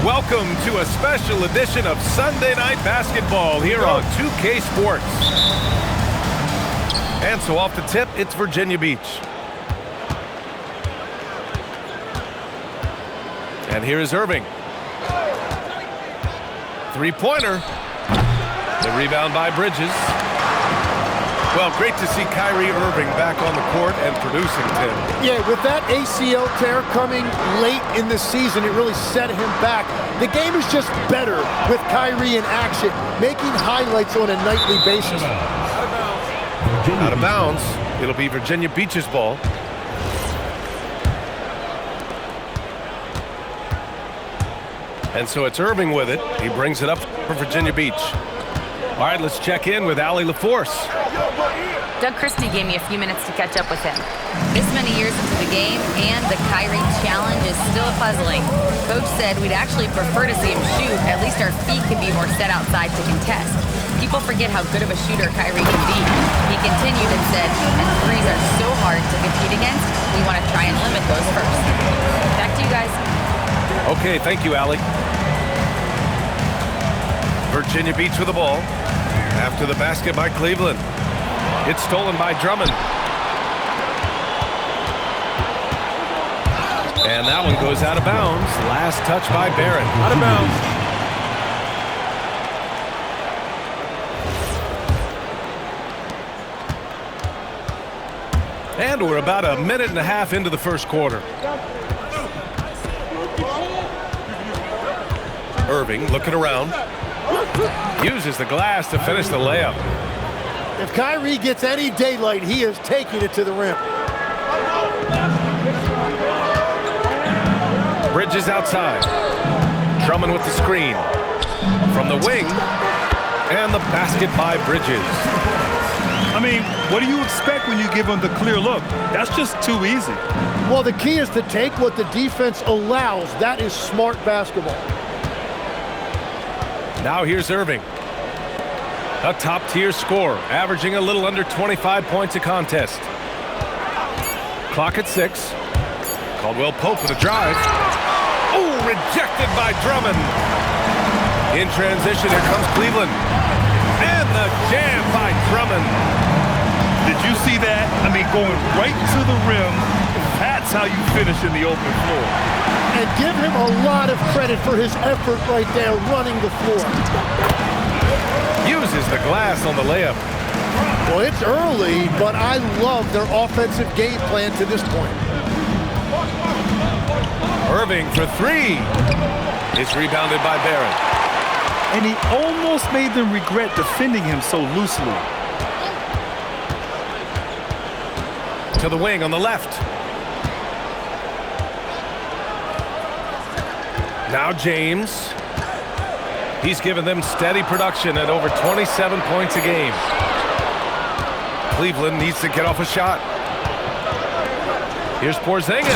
Welcome to a special edition of Sunday Night Basketball here on 2K Sports. And so off the tip, it's Virginia Beach. And here is Irving. Three-pointer. The rebound by Bridges. Well, great to see Kyrie Irving back on the court and producing, Tim. Yeah, with that ACL tear coming late in the season, it really set him back. The game is just better with Kyrie in action, making highlights on a nightly basis. Out of bounds. It'll be Virginia Beach's ball. And so it's Irving with it. He brings it up for Virginia Beach. All right, let's check in with Allie LaForce. Doug Christie gave me a few minutes to catch up with him. This many years into the game, and the Kyrie challenge is still puzzling. Coach said we'd actually prefer to see him shoot. At least our feet can be more set outside to contest. People forget how good of a shooter Kyrie can be. He continued and said, and threes are so hard to compete against, we want to try and limit those first. Back to you guys. Okay, thank you, Allie. Virginia Beach with the ball. After the basket by Cleveland. It's stolen by Drummond. And that one goes out of bounds. Last touch by Barrett. Out of bounds. And we're about a minute and a half into the first quarter. Irving looking around. Uses the glass to finish the layup. If Kyrie gets any daylight, he is taking it to the rim. Bridges outside. Drummond with the screen. From the wing. And the basket by Bridges. I mean, what do you expect when you give him the clear look? That's just too easy. Well, the key is to take what the defense allows. That is smart basketball. Now here's Irving. A top-tier scorer, averaging a little under 25 points a contest. Clock at 6. Caldwell Pope with a drive. Oh, rejected by Drummond. In transition, here comes Cleveland. And the jam by Drummond. Did you see that? I mean, going right to the rim. That's how you finish in the open floor. And give him a lot of credit for his effort right there running the floor. Uses the glass on the layup. Well, it's early, but I love their offensive game plan to this point. Irving for three. It's rebounded by Barrett. And he almost made them regret defending him so loosely. To the wing on the left. Now James. He's given them steady production at over 27 points a game. Cleveland needs to get off a shot. Here's Porzingis.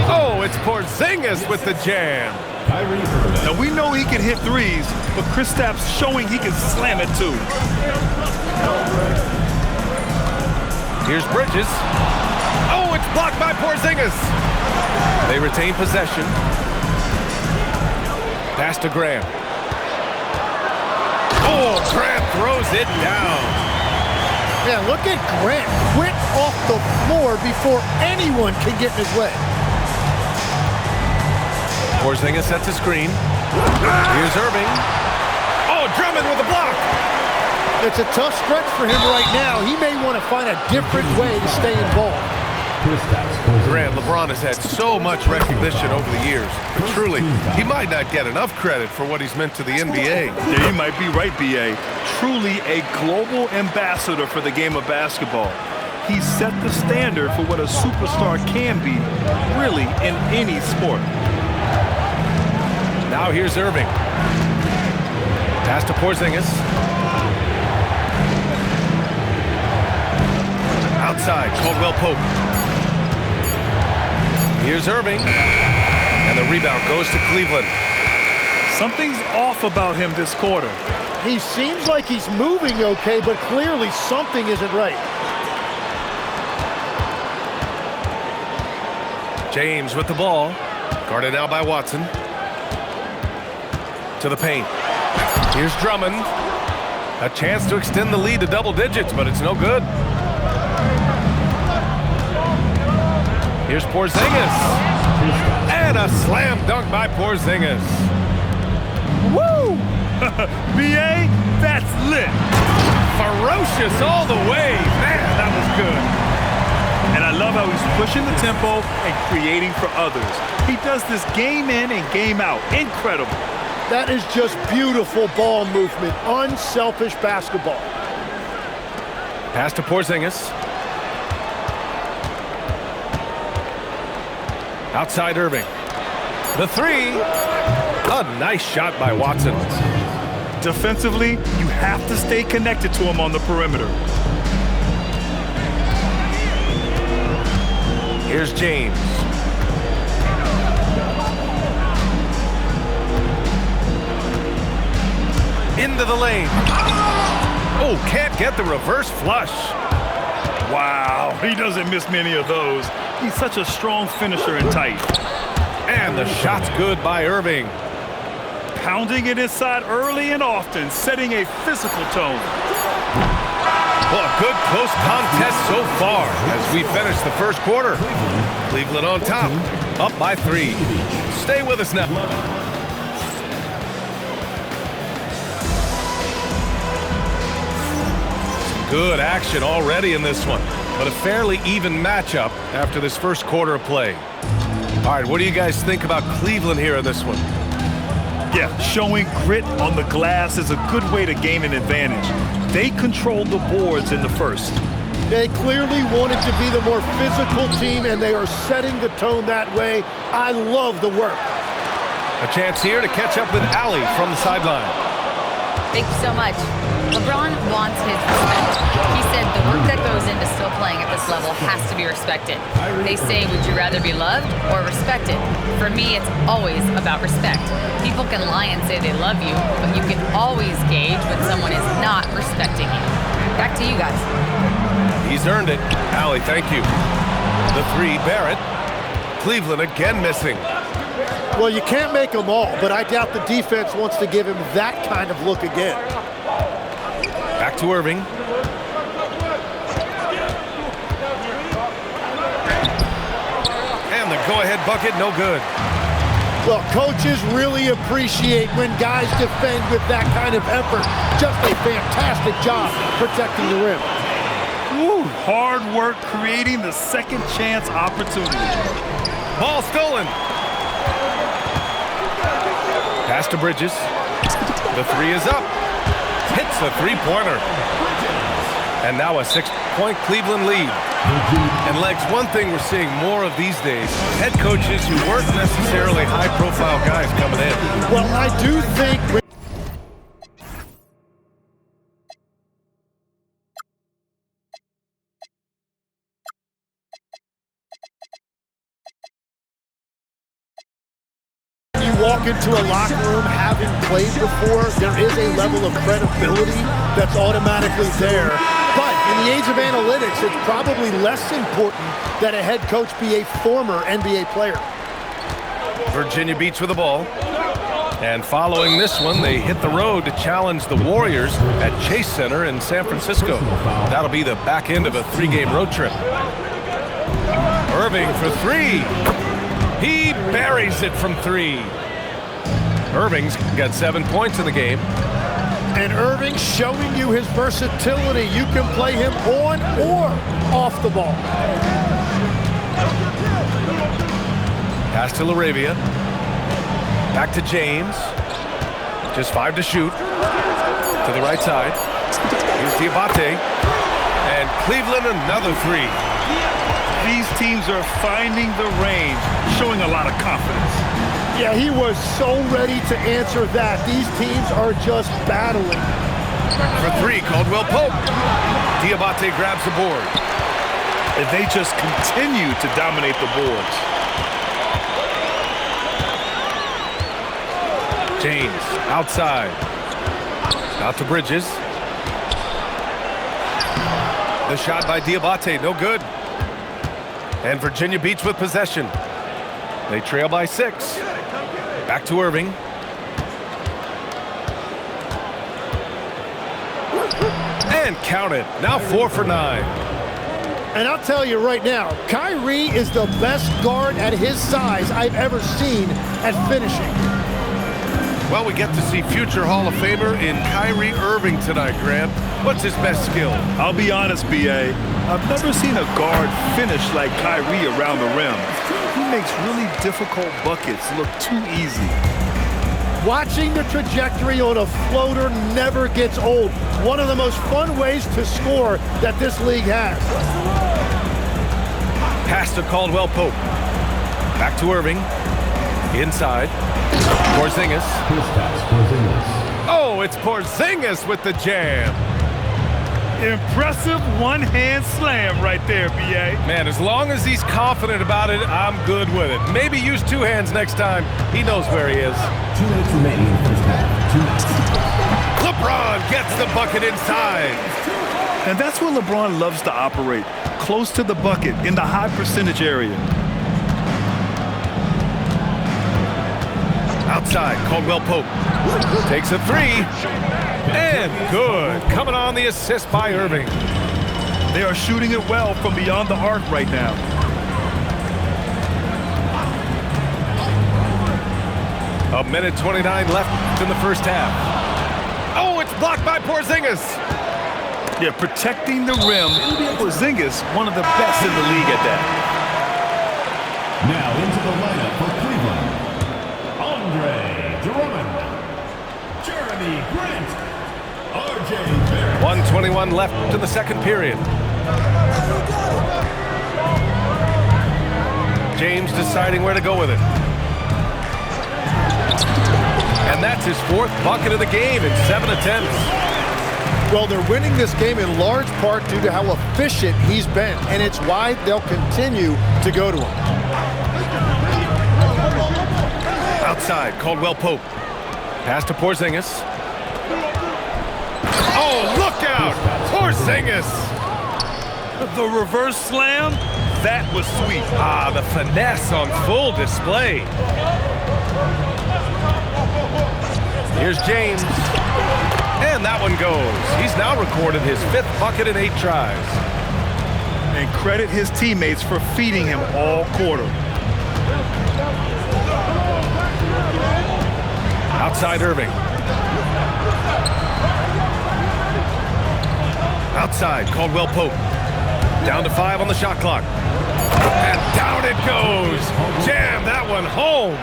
Oh, it's Porzingis with the jam. Now we know he can hit threes, but Kristaps showing he can slam it too. Here's Bridges. Oh, it's blocked by Porzingis. They retain possession. Pass to Graham. Oh, Graham throws it down. Yeah, look at Grant. Quick off the floor before anyone can get in his way. Porzingis sets a screen. Here's Irving. Oh, Drummond with a block. It's a tough stretch for him right now. He may want to find a different way to stay involved. Grant, LeBron has had so much recognition over the years, but truly, he might not get enough credit for what he's meant to the NBA. Yeah, you might be right, B.A. Truly a global ambassador for the game of basketball. He set the standard for what a superstar can be, really, in any sport. Now here's Irving. Pass to Porzingis. Outside, Caldwell Pope. Here's Irving. And the rebound goes to Cleveland. Something's off about him this quarter. He seems like he's moving okay, but clearly something isn't right. James with the ball. Guarded now by Watson. To the paint. Here's Drummond. A chance to extend the lead to double digits, but it's no good. Here's Porzingis. And a slam dunk by Porzingis. Woo! B.A., that's lit. Ferocious all the way. Man, that was good. And I love how he's pushing the tempo and creating for others. He does this game in and game out. Incredible. That is just beautiful ball movement. Unselfish basketball. Pass to Porzingis. Outside Irving. The three. A nice shot by Watson. Defensively, you have to stay connected to him on the perimeter. Here's James. Into the lane. Oh, can't get the reverse flush. Wow, he doesn't miss many of those. He's such a strong finisher and tight. And the shot's good by Irving. Pounding it inside early and often, setting a physical tone. Well, a good close contest so far as we finish the first quarter. Cleveland on top, up by 3. Stay with us now. Good action already in this one, but a fairly even matchup after this first quarter of play. All right, what do you guys think about Cleveland here in this one? Yeah, showing grit on the glass is a good way to gain an advantage. They controlled the boards in the first. They clearly wanted to be the more physical team, and they are setting the tone that way. I love the work. A chance here to catch up with Allie from the sideline. Thank you so much. LeBron wants his respect. He said the work that goes into still playing at this level has to be respected. They say, would you rather be loved or respected? For me, it's always about respect. People can lie and say they love you, but you can always gauge when someone is not respecting you. Back to you guys. He's earned it. Allie, thank you. The 3, Barrett. Cleveland again missing. Well, you can't make them all, but I doubt the defense wants to give him that kind of look again. Back to Irving. And the go-ahead bucket, no good. Well, coaches really appreciate when guys defend with that kind of effort. Just a fantastic job protecting the rim. Woo, hard work creating the second chance opportunity. Ball stolen. Pass to Bridges. The 3 is up. Hits the three-pointer. And now a 6-point Cleveland lead. And Legs, one thing we're seeing more of these days, head coaches who weren't necessarily high-profile guys coming in. Well, I do think... walk into a locker room having played before, there is a level of credibility that's automatically there. But in the age of analytics, it's probably less important that a head coach be a former NBA player. Virginia Beach with the ball. And following this one, they hit the road to challenge the Warriors at Chase Center in San Francisco. That'll be the back end of a 3-game road trip. Irving for 3. He buries it from 3. Irving's got 7 points in the game. And Irving showing you his versatility. You can play him on or off the ball. Pass to LaRavia. Back to James. Just 5 to shoot. To the right side. Here's Diabate. And Cleveland another 3. These teams are finding the range, showing a lot of confidence. Yeah, he was so ready to answer that. These teams are just battling. For 3, Caldwell Pope. Diabate grabs the board. And they just continue to dominate the boards. James outside. Out to Bridges. The shot by Diabate, no good. And Virginia Beach with possession. They trail by 6. Back to Irving. And count it. Now 4 for 9. And I'll tell you right now, Kyrie is the best guard at his size I've ever seen at finishing. Well, we get to see future Hall of Famer in Kyrie Irving tonight, Grant. What's his best skill? I'll be honest, B.A. I've never seen a guard finish like Kyrie around the rim. He makes really difficult buckets look too easy. Watching the trajectory on a floater never gets old. One of the most fun ways to score that this league has. Pass to Caldwell Pope. Back to Irving. Inside. Porzingis. Oh, it's Porzingis with the jam. Impressive one-hand slam right there, B.A. Man, as long as he's confident about it, I'm good with it. Maybe use 2 hands next time. He knows where he is. 2 minutes remaining in the first half. 2 minutes. LeBron gets the bucket inside. And that's where LeBron loves to operate, close to the bucket in the high percentage area. Outside, Caldwell Pope takes a 3. And good. Coming on the assist by Irving. They are shooting it well from beyond the arc right now. A minute 29 left in the first half. Oh, it's blocked by Porzingis. Yeah, protecting the rim. Porzingis, one of the best in the league at that. Now into the lineup for Cleveland. Andre Drummond. Jeremy Grant. RJ Barrett. 1:21 left in the second period. James deciding where to go with it. And that's his 4th bucket of the game in 7 attempts. Well, they're winning this game in large part due to how efficient he's been, and it's why they'll continue to go to him. Outside, Caldwell Pope. Pass to Porzingis. Oh, look out! Porzingis! The reverse slam, that was sweet. Ah, the finesse on full display. Here's James. And that one goes. He's now recorded his 5th bucket in 8 tries. And credit his teammates for feeding him all quarter. Outside Irving. Outside, Caldwell Pope. Down to 5 on the shot clock. And down it goes. Jam that one home.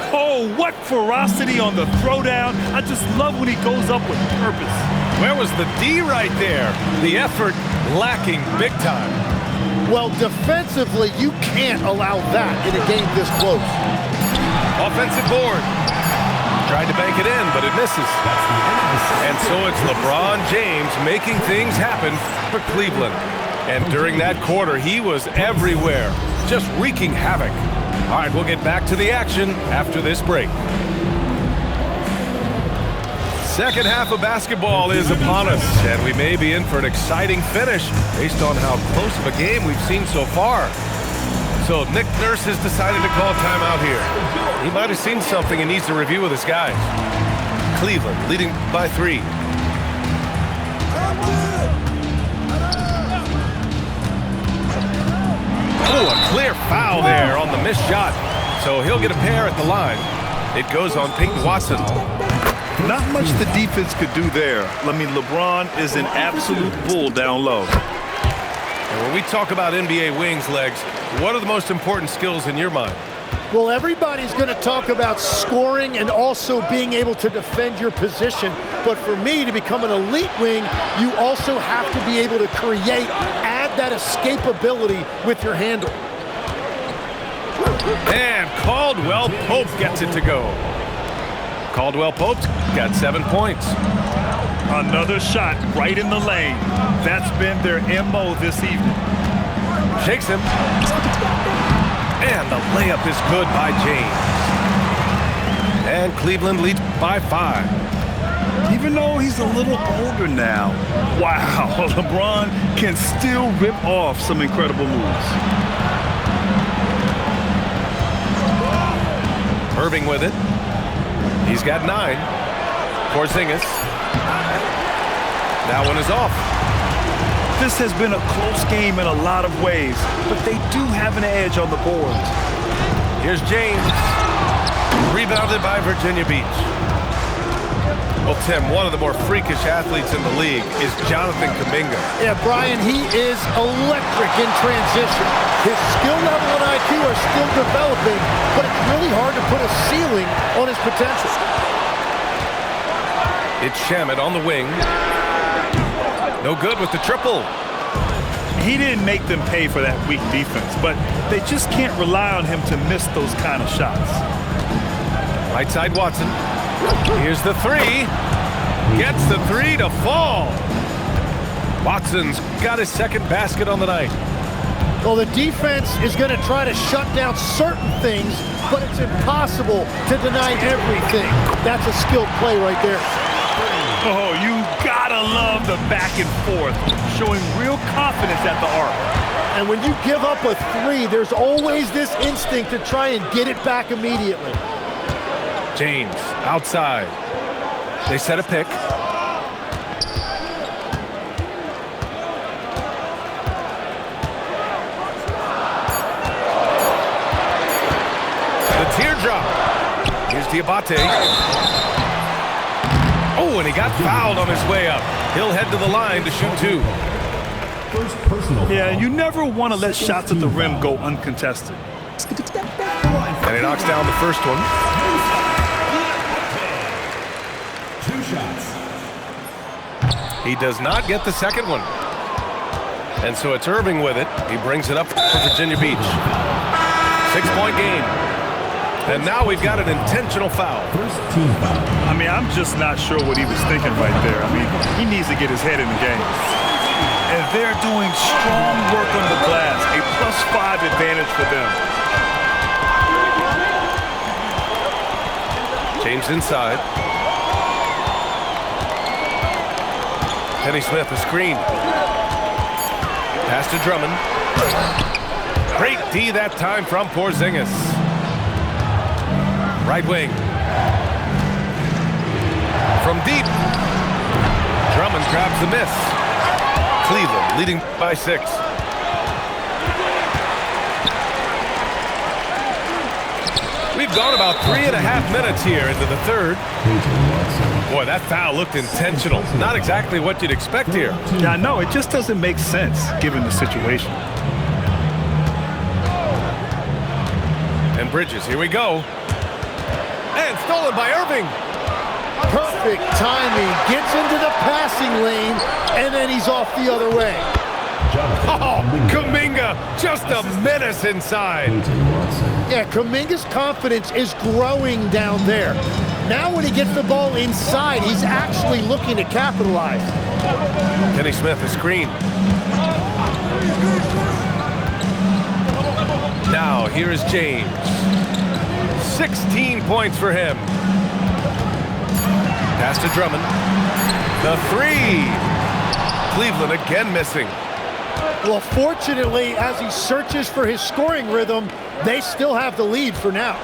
Oh, what ferocity on the throwdown. I just love when he goes up with purpose. Where was the D right there? The effort lacking big time. Well, defensively, you can't allow that in a game this close. Offensive board. Tried to bank it in, but it misses. And so it's LeBron James making things happen for Cleveland. And during that quarter, he was everywhere, just wreaking havoc. All right, we'll get back to the action after this break. Second half of basketball is upon us, and we may be in for an exciting finish based on how close of a game we've seen so far. So Nick Nurse has decided to call timeout here. He might have seen something and needs to review with his guys. Cleveland leading by 3. Oh, a clear foul there on the missed shot. So he'll get a pair at the line. It goes on Peyton Watson. Not much the defense could do there. I mean, LeBron is an absolute bull down low. And when we talk about NBA wings, Legs, what are the most important skills in your mind? Well, everybody's going to talk about scoring and also being able to defend your position. But for me, to become an elite wing, you also have to be able to create, add that escapability with your handle. And Caldwell Pope gets it to go. Caldwell Pope's got 7 points. Another shot right in the lane. That's been their MO this evening. Shakes him. And the layup is good by James. And Cleveland leads by 5. Even though he's a little older now, wow, LeBron can still rip off some incredible moves. Irving with it. He's got 9. Porzingis. That one is off. This has been a close game in a lot of ways, but they do have an edge on the board. Here's James. Rebounded by Virginia Beach. Well, Tim, one of the more freakish athletes in the league is Jonathan Kuminga. Yeah, Brian, he is electric in transition. His skill level and IQ are still developing, but it's really hard to put a ceiling on his potential. It's Shamet on the wing. No good with the triple. He didn't make them pay for that weak defense, but they just can't rely on him to miss those kind of shots. Right side Watson. Here's the three. Gets the three to fall. Watson's got his second basket on the night. Well, the defense is going to try to shut down certain things, but it's impossible to deny everything. That's a skilled play right there. Oh, you gotta love the back and forth, showing real confidence at the arc. And when you give up a three, there's always this instinct to try and get it back immediately. James outside. They set a pick. The teardrop. Here's Diabate. Oh, and he got fouled on his way up. He'll head to the line to shoot two. First personal. Yeah, you never want to let shots at the rim go uncontested. And he knocks down the first one. 2 shots. He does not get the second one. And so it's Irving with it. He brings it up for Virginia Beach. 6-point game. And now we've got an intentional foul. First team foul. I mean, I'm just not sure what he was thinking right there. I mean, he needs to get his head in the game. And they're doing strong work on the glass. A +5 advantage for them. James inside. Kenny Smith, a screen. Pass to Drummond. Great D that time from Porzingis. Right wing. From deep. Drummond grabs the miss. Cleveland leading by 6. We've gone about 3.5 minutes here into the third. Boy, that foul looked intentional. Not exactly what you'd expect here. Yeah, I know. It just doesn't make sense given the situation. And Bridges, here we go. And stolen by Irving. Perfect timing. Gets into the passing lane, and then he's off the other way. Oh, Kuminga, just a menace inside. Yeah, Kuminga's confidence is growing down there. Now when he gets the ball inside, he's actually looking to capitalize. Kenny Smith, a screen. Now, here is James. 16 points for him. Pass to Drummond. The three. Cleveland again missing. Well, fortunately, as he searches for his scoring rhythm, they still have the lead for now.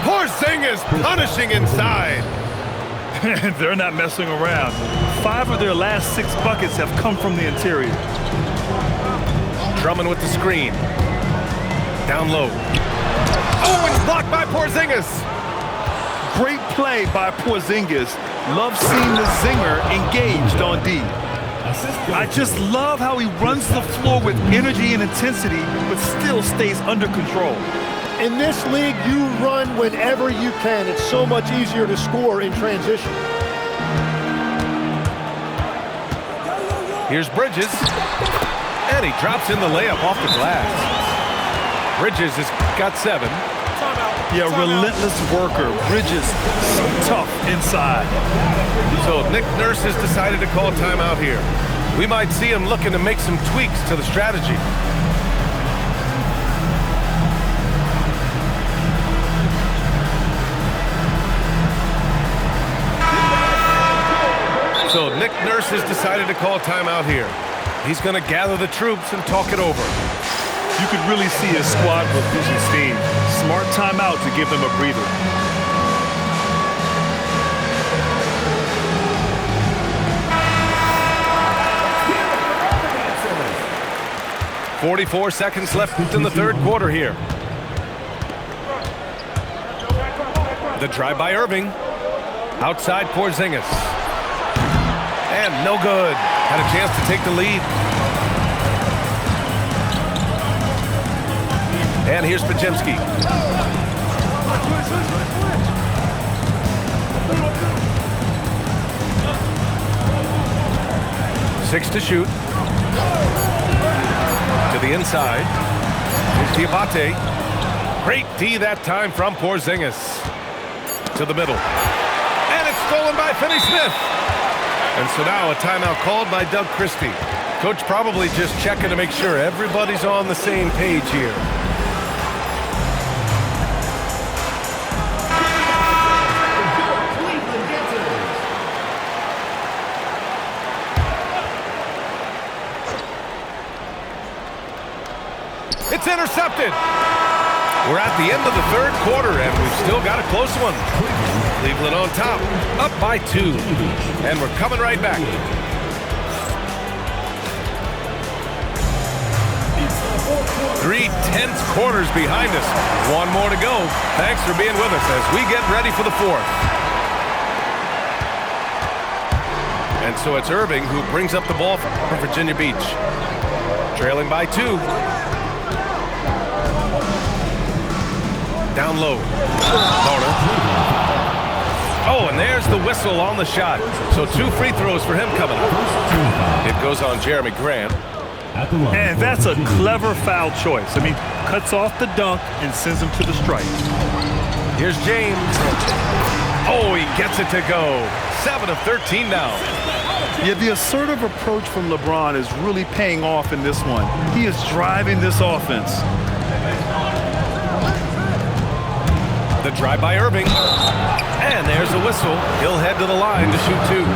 Porzingis punishing inside. They're not messing around. 5 of their last 6 buckets have come from the interior. Drummond with the screen. Down low. Oh, it's blocked by Porzingis. Great play by Porzingis. Love seeing the zinger engaged on D. I just love how he runs the floor with energy and intensity, but still stays under control. In this league, you run whenever you can. It's so much easier to score in transition. Here's Bridges. And he drops in the layup off the glass. Bridges has got 7. Yeah, relentless worker. Bridges, so tough inside. So Nick Nurse has decided to call timeout here. We might see him looking to make some tweaks to the strategy. So Nick Nurse has decided to call timeout here. He's going to gather the troops and talk it over. You could really see his squad with busy steam. Smart timeout to give them a breather. 44 seconds left in the third quarter here. The drive by Irving. Outside Porzingis. And no good. Had a chance to take the lead. And here's Podziemski. Six to shoot. To the inside. Here's Diabate. Great D that time from Porzingis. To the middle. And it's stolen by Finney-Smith. And so now a timeout called by Doug Christie. Coach probably just checking to make sure everybody's on the same page here. It's intercepted. We're at the end of the third quarter, and we've still got a close one. Cleveland on top, up by 2. And we're coming right back. Three tense quarters behind us. One more to go. Thanks for being with us as we get ready for the fourth. And so it's Irving who brings up the ball for Virginia Beach. Trailing by 2. Down low. Garner. Oh, and there's the whistle on the shot. So 2 free throws for him coming up. It goes on Jeremy Grant. And that's a clever foul choice. I mean, cuts off the dunk and sends him to the stripe. Here's James. Oh, he gets it to go. 7 of 13 now. Yeah, the assertive approach from LeBron is really paying off in this one. He is driving this offense. The drive by Irving. And there's a whistle. He'll head to the line to shoot 2.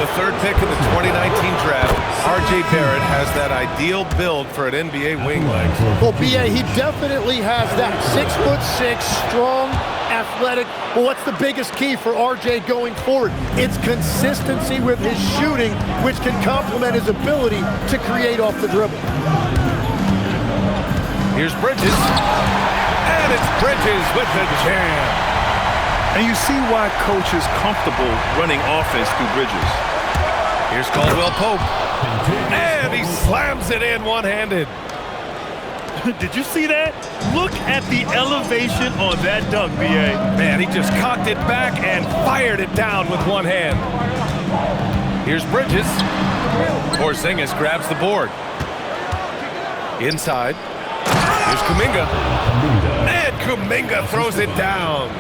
The third pick in the 2019 draft, R.J. Barrett has that ideal build for an NBA wing leg. Well, B.A., he definitely has that. 6'6", strong, athletic. Well, what's the biggest key for R.J. going forward? It's consistency with his shooting, which can complement his ability to create off the dribble. Here's Bridges. And it's Bridges with the jam. And you see why coach is comfortable running offense through Bridges. Here's Caldwell Pope. And he slams it in one-handed. Did you see that? Look at the elevation on that dunk, B.A. Man, he just cocked it back and fired it down with one hand. Here's Bridges. Porzingis grabs the board. Inside. Here's Kuminga. And Kuminga throws it down.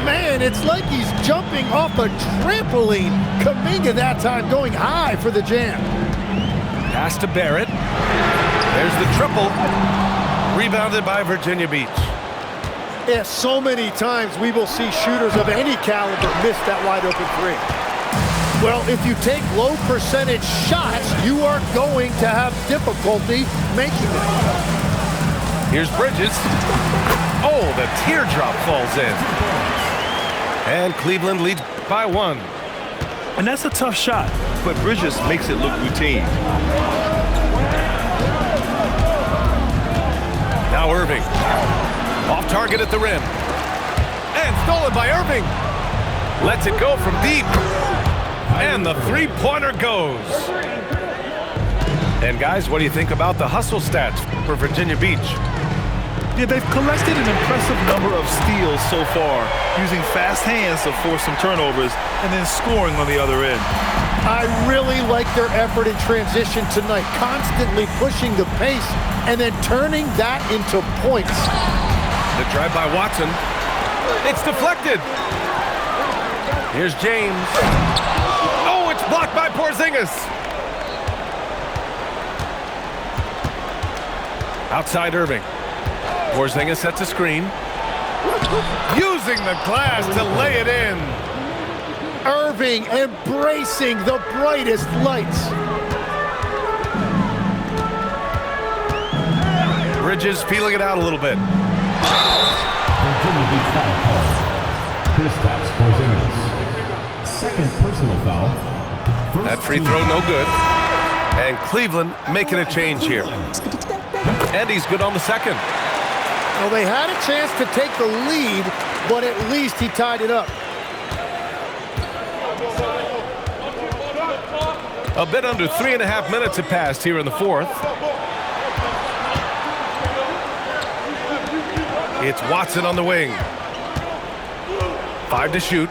Man, it's like he's jumping off a trampoline. Kuminga that time going high for the jam. Pass to Barrett. There's the triple. Rebounded by Virginia Beach. Yeah, so many times we will see shooters of any caliber miss that wide open 3. Well, if you take low percentage shots, you are going to have difficulty making them. Here's Bridges. Oh, the teardrop falls in. And Cleveland leads by 1. And that's a tough shot, but Bridges makes it look routine. Now Irving. Off target at the rim. And stolen by Irving. Lets it go from deep. And the three-pointer goes. And guys, what do you think about the hustle stats for Virginia Beach? Yeah, they've collected an impressive number of steals so far, using fast hands to force some turnovers and then scoring on the other end. I really like their effort in transition tonight, constantly pushing the pace and then turning that into points. The drive by Watson. It's deflected. Here's James. Oh, it's blocked by Porzingis. Outside Irving. Porzingis sets a screen. Using the glass to lay it in. Irving embracing the brightest lights. Bridges feeling it out a little bit. Virginia Beach foul call. Kristaps Porzingis. Second personal foul. That free throw no good. And Cleveland making a change here. And he's good on the second. Well, they had a chance to take the lead, but at least he tied it up. A bit under 3.5 minutes have passed here in the fourth. It's Watson on the wing. 5 to shoot.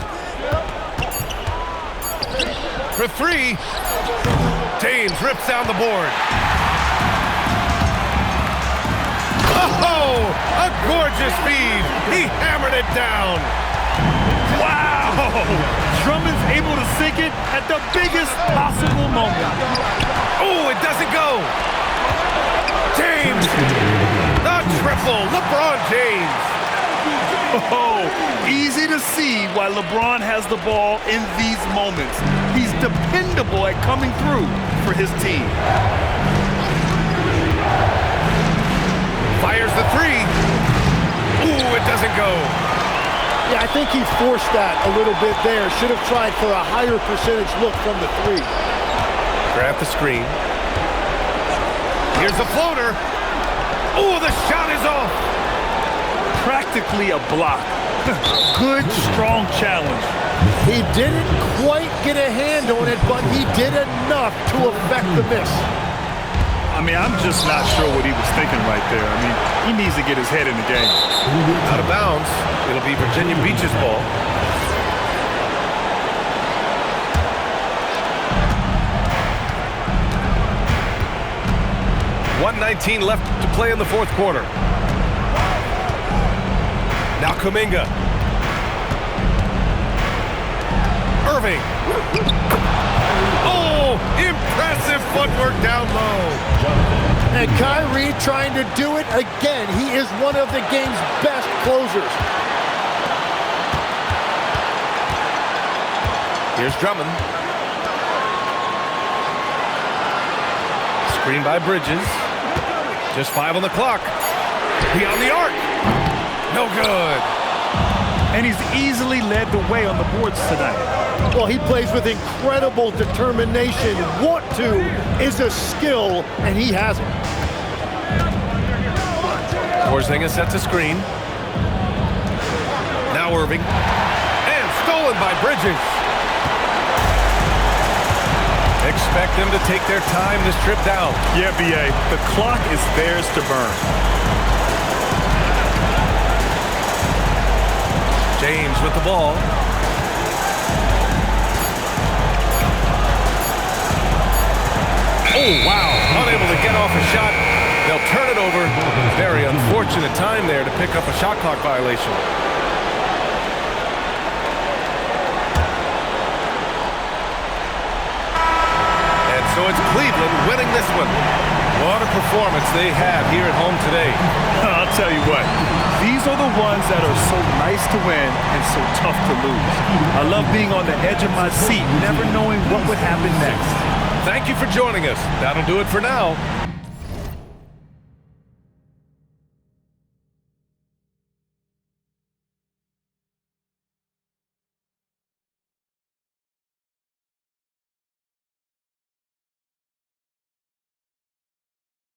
For 3. James rips down the board. Oh, a gorgeous feed. He hammered it down. Wow! Drummond's able to sink it at the biggest possible moment. Oh, it doesn't go. James, the triple, LeBron James. Oh, easy to see why LeBron has the ball in these moments. He's dependable at coming through for his team. Fires the 3. Ooh, it doesn't go. Yeah, I think he forced that a little bit there. Should have tried for a higher percentage look from the 3. Grab the screen. Here's the floater. Ooh, the shot is off. Practically a block. Good, strong challenge. He didn't quite get a hand on it, but he did enough to affect the miss. I mean, I'm just not sure what he was thinking right there. I mean, he needs to get his head in the game. Out of bounds. It'll be Virginia Beach's ball. .119 left to play in the fourth quarter. Now Kuminga. Irving. Oh, impressive footwork down low. And Kyrie trying to do it again. He is one of the game's best closers. Here's Drummond. Screen by Bridges. Just 5 on the clock. Beyond the arc. No good. And he's easily led the way on the boards tonight. Well, he plays with incredible determination. Want to is a skill, and he has it. Porzingis sets a screen. Now Irving. And stolen by Bridges. Expect them to take their time to strip down. Yeah, B.A., the clock is theirs to burn. James with the ball. Oh, wow. Unable to get off a shot. They'll turn it over. Very unfortunate time there to pick up a shot clock violation. And so it's Cleveland winning this one. What a performance they have here at home today. I'll tell you what, these are the ones that are so nice to win and so tough to lose. I love being on the edge of my seat, never knowing what would happen next. Thank you for joining us. That'll do it for now.